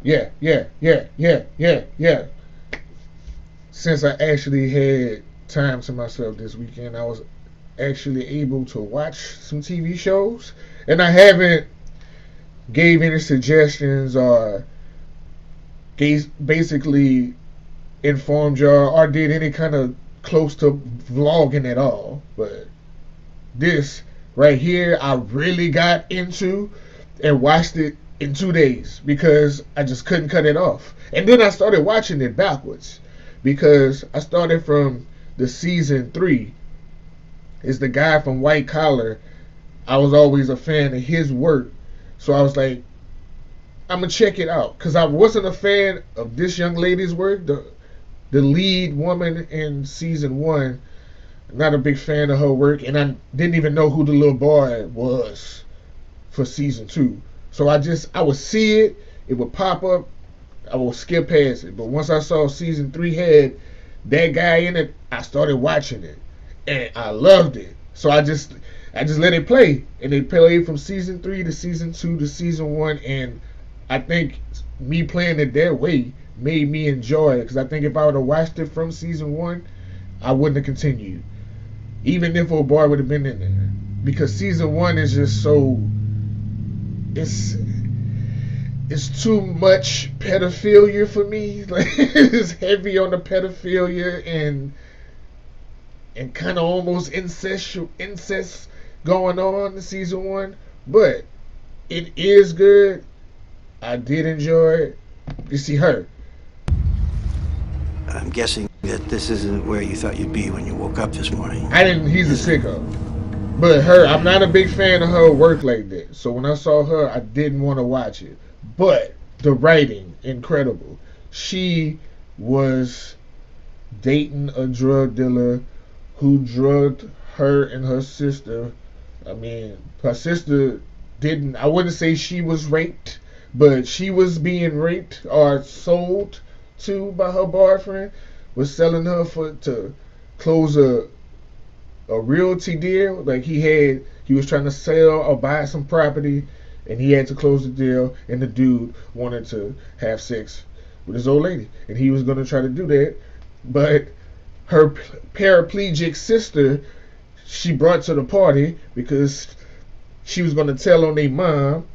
yeah, yeah, yeah, yeah, yeah, yeah. Since I actually had time to myself this weekend, I was actually able to watch some TV shows, and I haven't gave any suggestions or basically informed y'all or did any kind of close to vlogging at all. But this right here, I really got into and watched it in 2 days because I just couldn't cut it off. And then I started watching it backwards because I started from the season 3. It's the guy from White Collar. I was always a fan of his work, so I was like, I'm gonna check it out because I wasn't a fan of this young lady's work. The lead woman in season 1, not a big fan of her work, and I didn't even know who the little boy was for season 2. So I would see it, it would pop up, I would skip past it. But once I saw season 3 had that guy in it, I started watching it, and I loved it. So I just let it play, and it played from season 3 to season 2 to season 1, and I think me playing it that way made me enjoy it because I think if I would have watched it from season 1, I wouldn't have continued, even if a boy would have been in there, because season 1 is just so it's it's too much pedophilia for me. Like it's heavy on the pedophilia and kind of almost incest going on in season 1, but it is good. I did enjoy it. You see her. I'm guessing that this isn't where you thought you'd be when you woke up this morning. I didn't. He's Is a it? sicko. But her, I'm not a big fan of her work like that. So when I saw her, I didn't want to watch it. But the writing, incredible. She was dating a drug dealer who drugged her and her sister. I mean, her sister didn't. I wouldn't say she was raped, but she was being raped or sold to by her boyfriend. Was selling her for to close a realty deal. Like he was trying to sell or buy some property, and he had to close the deal. And the dude wanted to have sex with his old lady, and he was gonna try to do that, but her paraplegic sister she brought to the party because she was gonna tell on their mom.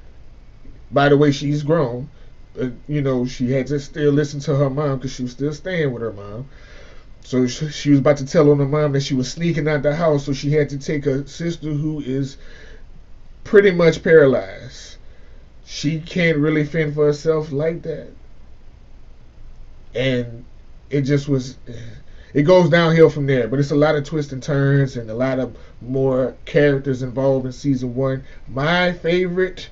By the way, she's grown. She had to still listen to her mom because she was still staying with her mom. So she was about to tell on her mom that she was sneaking out the house, so she had to take her sister who is pretty much paralyzed. She can't really fend for herself like that. And it just was, it goes downhill from there. But it's a lot of twists and turns and a lot of more characters involved in season 1. My favorite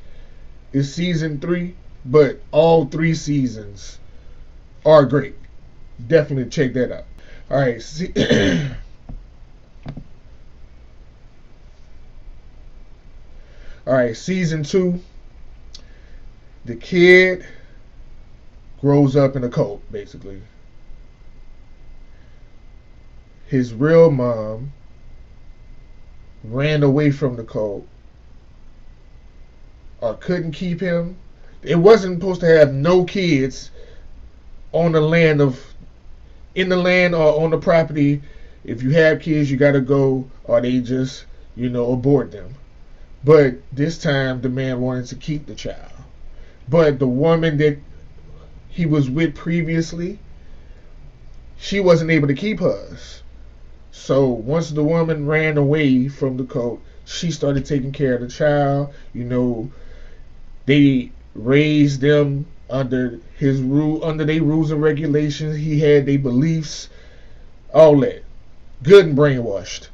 is season 3, but all 3 seasons are great. Definitely check that out. All right. All right. Season 2. The kid grows up in a cult, basically. His real mom ran away from the cult or couldn't keep him. It wasn't supposed to have no kids on the land in the land or on the property. If you have kids, you gotta go, or they just, abort them. But this time, the man wanted to keep the child. But the woman that he was with previously, she wasn't able to keep hers. So once the woman ran away from the cult, she started taking care of the child. They raised them under his rule, under their rules and regulations. He had their beliefs, all that, good and brainwashed.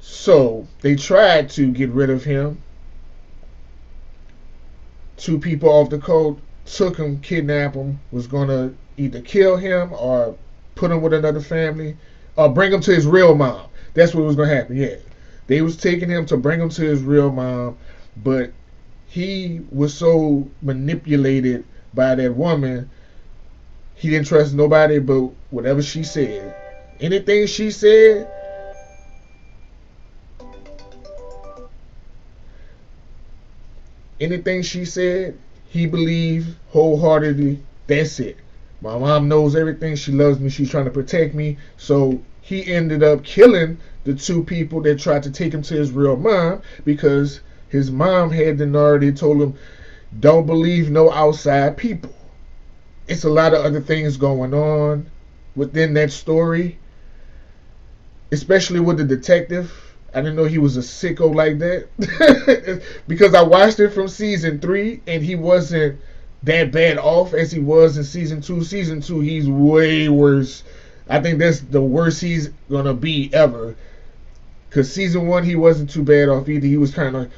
So they tried to get rid of him. 2 people off the cult took him, kidnapped him, was gonna either kill him or put him with another family or bring him to his real mom. That's what was gonna happen. Yeah, they was taking him to bring him to his real mom, but he was so manipulated by that woman. He didn't trust nobody but whatever she said. Anything she said, anything she said, He believed wholeheartedly, that's it. My mom knows everything. She loves me. She's trying to protect me. So he ended up killing the two people that tried to take him to his real mom, because his mom had already told him, don't believe no outside people. It's a lot of other things going on within that story, especially with the detective. I didn't know he was a sicko like that because I watched it from season 3 and he wasn't that bad off as he was in season 2. Season 2, he's way worse. I think that's the worst he's gonna be ever. Because season 1, he wasn't too bad off either. He was kind of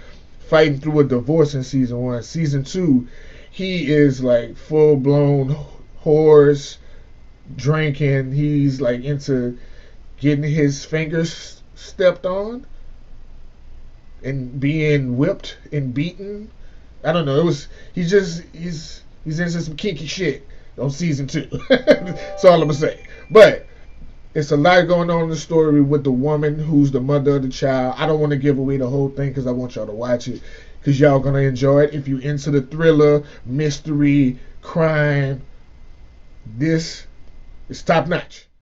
fighting through a divorce in season 1. Season 2, he is like full blown whores, drinking. He's like into getting his fingers stepped on and being whipped and beaten. I don't know. It was he's into some kinky shit on season 2. That's all I'm gonna say. But it's a lot going on in the story with the woman who's the mother of the child. I don't want to give away the whole thing because I want y'all to watch it, because y'all gonna enjoy it. If you into the thriller, mystery, crime, this is top notch.